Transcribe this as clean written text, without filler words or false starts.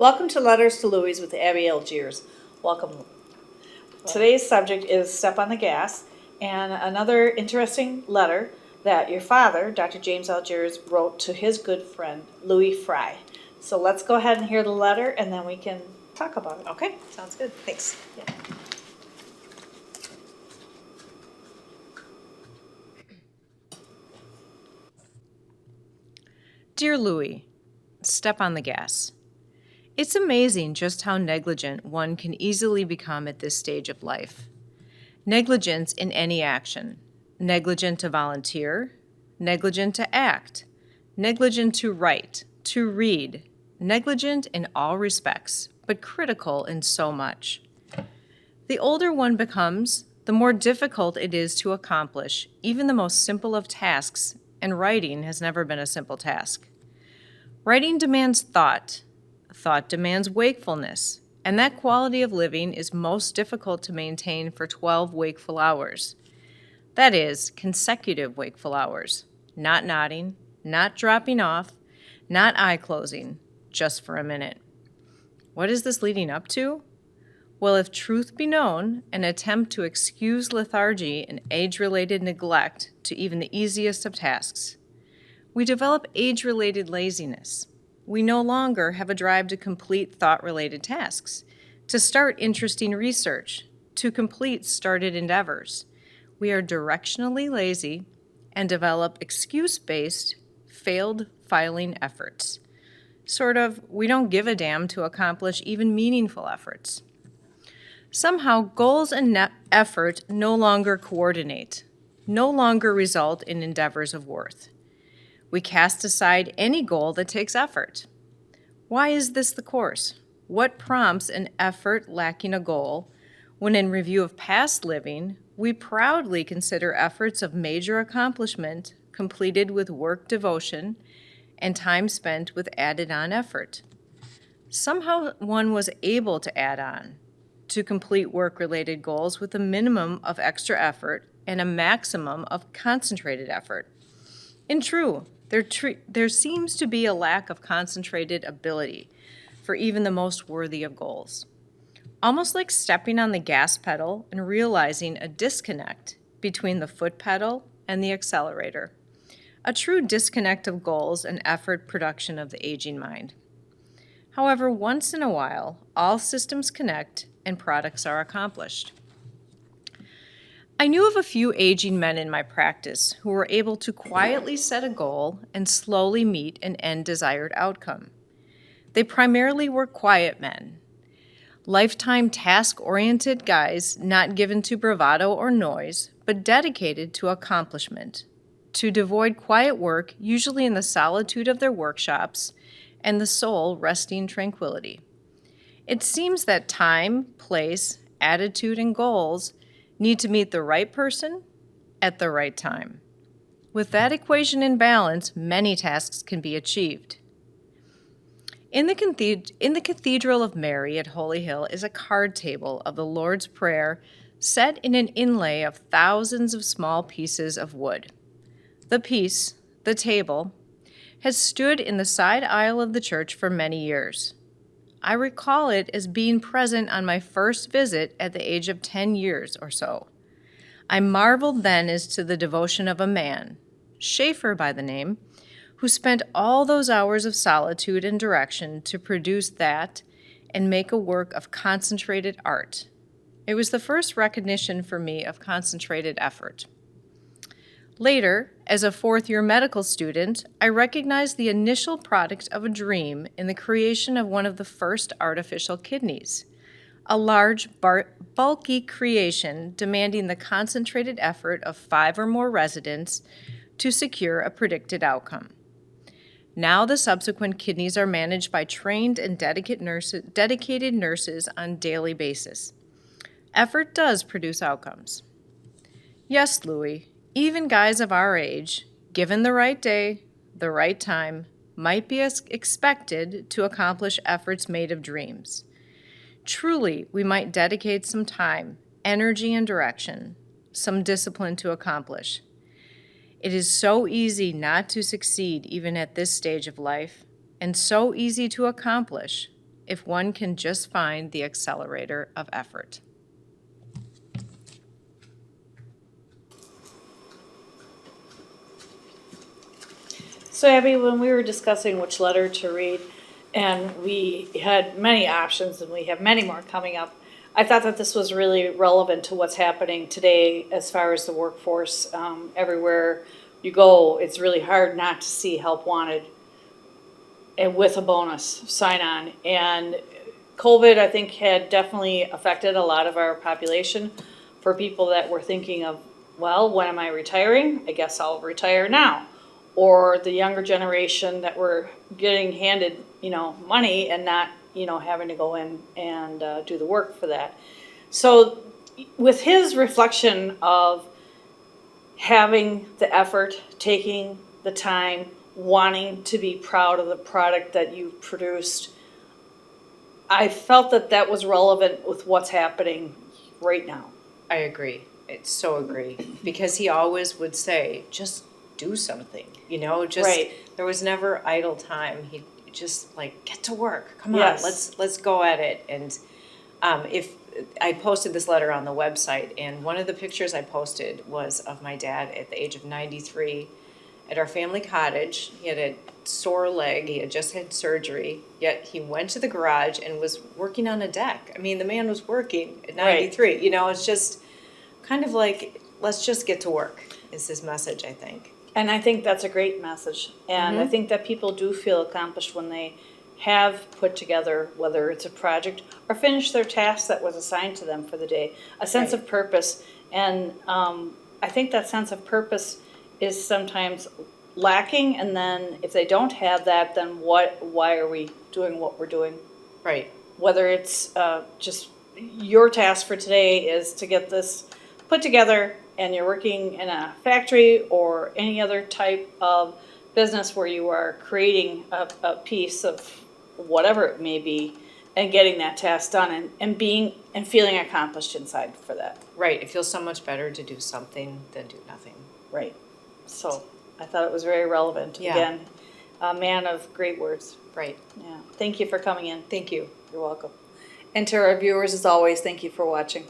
Welcome to Letters to Louie with Abbey, Algiers. Welcome. Today's subject is Step on the Gas, and another interesting letter that your father, Dr. James Algiers, wrote to his good friend, Louie Fry. So let's go ahead and hear the letter, and then we can talk about it. Okay, sounds good. Thanks. Yeah. Dear Louie, step on the gas. It's amazing just how negligent one can easily become at this stage of life. Negligence in any action. Negligent to volunteer, negligent to act, negligent to write, to read, negligent in all respects, but critical in so much. The older one becomes, the more difficult it is to accomplish even the most simple of tasks, and writing has never been a simple task. Writing demands thought. Thought demands wakefulness, and that quality of living is most difficult to maintain for 12 wakeful hours. That is, consecutive wakeful hours. Not nodding, not dropping off, not eye closing, just for a minute. What is this leading up to? Well, if truth be known, an attempt to excuse lethargy and age-related neglect to even the easiest of tasks. We develop age-related laziness. We no longer have a drive to complete thought-related tasks, to start interesting research, to complete started endeavors. We are directionally lazy and develop excuse-based, failed filing efforts. Sort of, we don't give a damn to accomplish even meaningful efforts. Somehow, goals and effort no longer coordinate, no longer result in endeavors of worth. We cast aside any goal that takes effort. Why is this the course? What prompts an effort lacking a goal when, in review of past living, we proudly consider efforts of major accomplishment completed with work devotion and time spent with added-on effort? Somehow one was able to add on, to complete work-related goals with a minimum of extra effort and a maximum of concentrated effort. In truth, there seems to be a lack of concentrated ability for even the most worthy of goals. Almost like stepping on the gas pedal and realizing a disconnect between the foot pedal and the accelerator. A true disconnect of goals and effort production of the aging mind. However, once in a while, all systems connect and products are accomplished. I knew of a few aging men in my practice who were able to quietly set a goal and slowly meet an end desired outcome. They primarily were quiet men, lifetime task-oriented guys not given to bravado or noise, but dedicated to accomplishment, to devoid quiet work, usually in the solitude of their workshops, and the soul resting tranquility. It seems that time, place, attitude, and goals need to meet the right person at the right time. With that equation in balance, many tasks can be achieved. In the Cathedral of Mary at Holy Hill is a card table of the Lord's Prayer set in an inlay of thousands of small pieces of wood. The piece, the table, has stood in the side aisle of the church for many years. I recall it as being present on my first visit at the age of 10 years or so. I marveled then as to the devotion of a man, Schaefer by the name, who spent all those hours of solitude and direction to produce that and make a work of concentrated art. It was the first recognition for me of concentrated effort. Later, as a fourth-year medical student, I recognized the initial product of a dream in the creation of one of the first artificial kidneys, a large, bulky creation demanding the concentrated effort of 5 or more residents to secure a predicted outcome. Now the subsequent kidneys are managed by trained and dedicated nurses on a daily basis. Effort does produce outcomes. Yes, Louie, even guys of our age, given the right day, the right time, might be expected to accomplish efforts made of dreams. Truly, we might dedicate some time, energy, and direction, some discipline to accomplish. It is so easy not to succeed even at this stage of life, and so easy to accomplish, if one can just find the accelerator of effort. So Abby, when we were discussing which letter to read, and we had many options and we have many more coming up, I thought that this was really relevant to what's happening today as far as the workforce. Everywhere you go, it's really hard not to see help wanted and with a bonus sign on. And COVID, I think, had definitely affected a lot of our population for people that were thinking of, well, when am I retiring? I guess I'll retire now. Or the younger generation that were getting handed, money and not, having to go in and do the work for that. So with his reflection of having the effort, taking the time, wanting to be proud of the product that you produced, I felt that that was relevant with what's happening right now. I agree. I so agree. Because he always would say, just do something, just Right. There was never idle time. He just get to work. Come Yes. on, let's go at it. And if I posted this letter on the website, and one of the pictures I posted was of my dad at the age of 93 at our family cottage. He had a sore leg. He had just had surgery, yet he went to the garage and was working on a deck. I mean, the man was working at 93. It's just kind of let's just get to work is his message, I think. And I think that's a great message. And I think that people do feel accomplished when they have put together, whether it's a project or finished their task that was assigned to them for the day, a sense of purpose. And I think that sense of purpose is sometimes lacking. And then if they don't have that, then why are we doing what we're doing? Right. Whether it's just your task for today is to get this put together, and you're working in a factory or any other type of business where you are creating a piece of whatever it may be and getting that task done and being and feeling accomplished inside for that. Right. It feels so much better to do something than do nothing. Right. So I thought it was very relevant. Yeah. Again, a man of great words. Right. Yeah. Thank you for coming in. Thank you. You're welcome. And to our viewers, as always, thank you for watching.